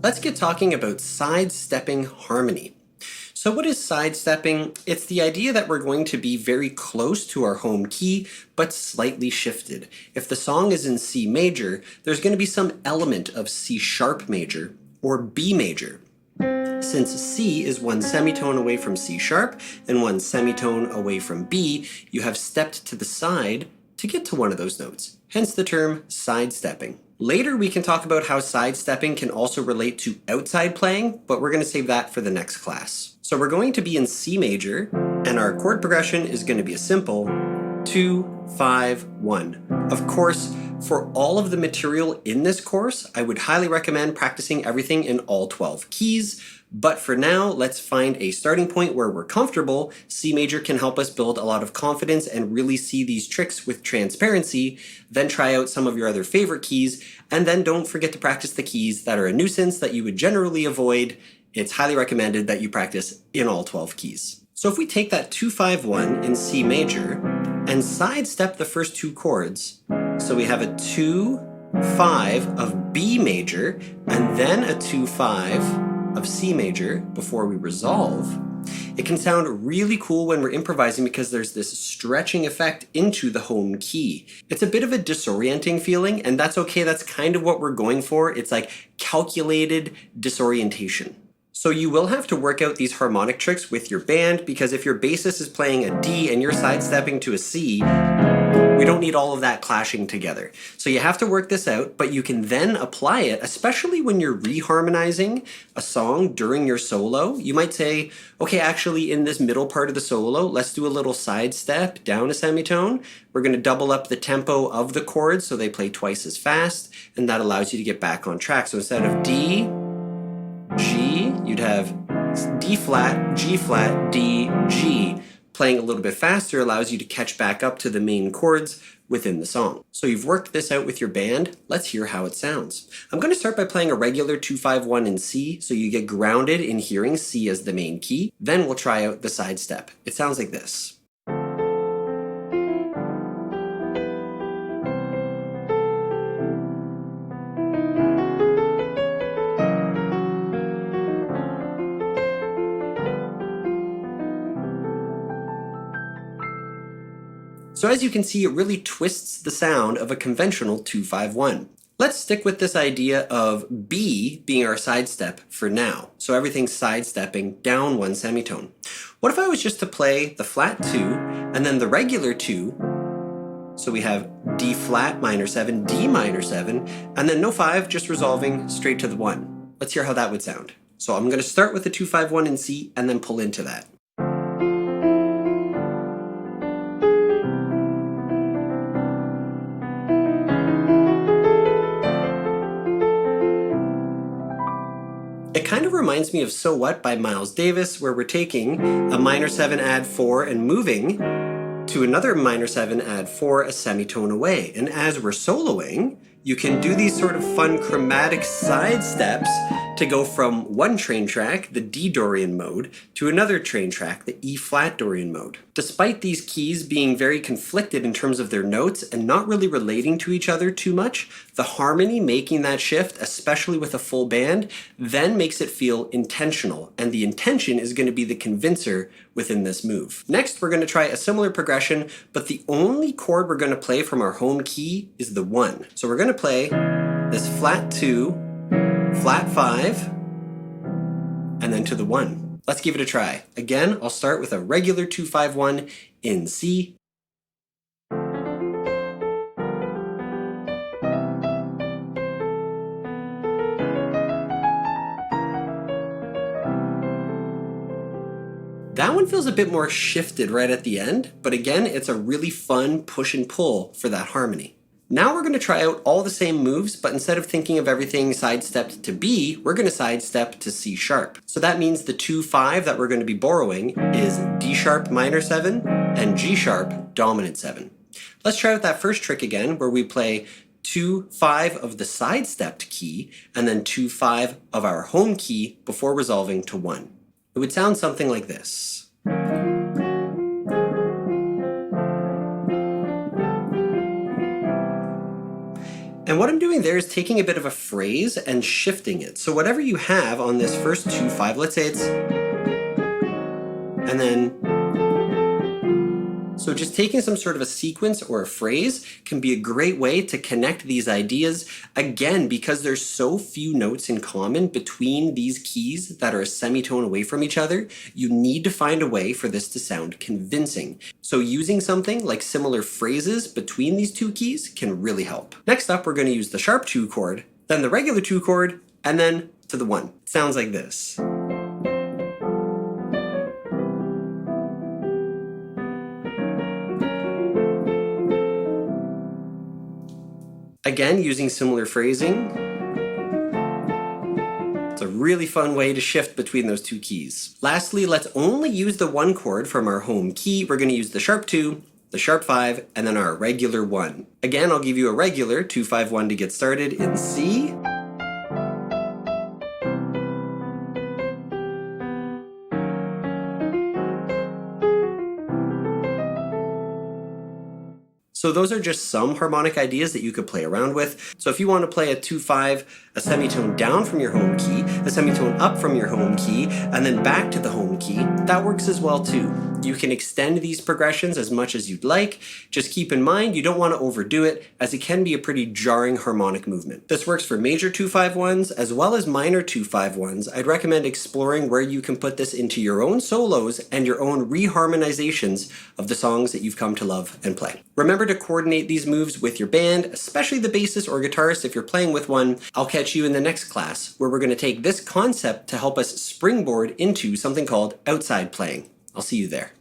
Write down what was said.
Let's get talking about sidestepping harmony. So what is sidestepping? It's the idea that we're going to be very close to our home key, but slightly shifted. If the song is in C major, there's going to be some element of C sharp major or B major. Since C is one semitone away from C sharp and one semitone away from B, you have stepped to the side to get to one of those notes, hence the term sidestepping. Later we can talk about how sidestepping can also relate to outside playing, but we're going to save that for the next class. So we're going to be in C major, and our chord progression is going to be a simple 2, 5, 1. Of course, for all of the material in this course, I would highly recommend practicing everything in all 12 keys. But for now, let's find a starting point where we're comfortable. C major can help us build a lot of confidence and really see these tricks with transparency. Then try out some of your other favorite keys, and then don't forget to practice the keys that are a nuisance that you would generally avoid. It's highly recommended that you practice in all 12 keys. So if we take that 2-5-1 in C major and sidestep the first two chords, so we have a 2-5 of B major and then a 2-5 of C major before we resolve, it can sound really cool when we're improvising because there's this stretching effect into the home key. It's a bit of a disorienting feeling, and that's okay. That's kind of what we're going for. It's like calculated disorientation. So you will have to work out these harmonic tricks with your band, because if your bassist is playing a D and you're sidestepping to a C, we don't need all of that clashing together. So you have to work this out, but you can then apply it, especially when you're re-harmonizing a song during your solo. You might say, okay, actually in this middle part of the solo, let's do a little sidestep down a semitone. We're going to double up the tempo of the chords so they play twice as fast, and that allows you to get back on track. So instead of D, G, you'd have D flat, G flat, D, G. Playing a little bit faster allows you to catch back up to the main chords within the song. So you've worked this out with your band. Let's hear how it sounds. I'm going to start by playing a regular 2-5-1 in C, so you get grounded in hearing C as the main key. Then we'll try out the sidestep. It sounds like this. So as you can see, it really twists the sound of a conventional 2-5-1. Let's stick with this idea of B being our sidestep for now. So everything's sidestepping down one semitone. What if I was just to play the flat 2 and then the regular 2? So we have D flat minor 7, D minor 7, and then no 5, just resolving straight to the 1. Let's hear how that would sound. So I'm going to start with the 2-5-1 in C and then pull into that. It kind of reminds me of So What by Miles Davis, where we're taking a minor 7 add 4 and moving to another minor 7 add 4 a semitone away. And as we're soloing, you can do these sort of fun chromatic side steps to go from one train track, the D Dorian mode, to another train track, the E flat Dorian mode. Despite these keys being very conflicted in terms of their notes and not really relating to each other too much, the harmony making that shift, especially with a full band, then makes it feel intentional, and the intention is going to be the convincer within this move. Next, we're going to try a similar progression, but the only chord we're going to play from our home key is the 1. So we're going to play this flat 2, flat 5, and then to the 1. Let's give it a try. Again, I'll start with a regular 2-5-1 in C. That one feels a bit more shifted right at the end, but again, it's a really fun push and pull for that harmony. Now we're going to try out all the same moves, but instead of thinking of everything sidestepped to B, we're going to sidestep to C sharp. So that means the 2-5 that we're going to be borrowing is D sharp minor 7 and G sharp dominant 7. Let's try out that first trick again, where we play 2-5 of the sidestepped key and then 2-5 of our home key before resolving to 1. It would sound something like this. And what I'm doing there is taking a bit of a phrase and shifting it. So whatever you have on this first 2-5, let's say it's, and then, so just taking some sort of a sequence or a phrase can be a great way to connect these ideas. Again, because there's so few notes in common between these keys that are a semitone away from each other, you need to find a way for this to sound convincing. So using something like similar phrases between these two keys can really help. Next up, we're going to use the sharp 2 chord, then the regular 2 chord, and then to the 1. It sounds like this. Again, using similar phrasing. It's a really fun way to shift between those two keys. Lastly, let's only use the 1 chord from our home key. We're going to use the sharp 2, the sharp 5, and then our regular 1. Again, I'll give you a regular 2-5-1 to get started in C. So those are just some harmonic ideas that you could play around with. So if you want to play a 2-5, a semitone down from your home key, a semitone up from your home key, and then back to the home key, that works as well too. You can extend these progressions as much as you'd like. Just keep in mind you don't want to overdo it, as it can be a pretty jarring harmonic movement. This works for major 2-5-1s as well as minor 2-5-1s. I'd recommend exploring where you can put this into your own solos and your own re-harmonizations of the songs that you've come to love and play. Remember to coordinate these moves with your band, especially the bassist or guitarist if you're playing with one. I'll catch you in the next class, where we're going to take this concept to help us springboard into something called outside playing. I'll see you there.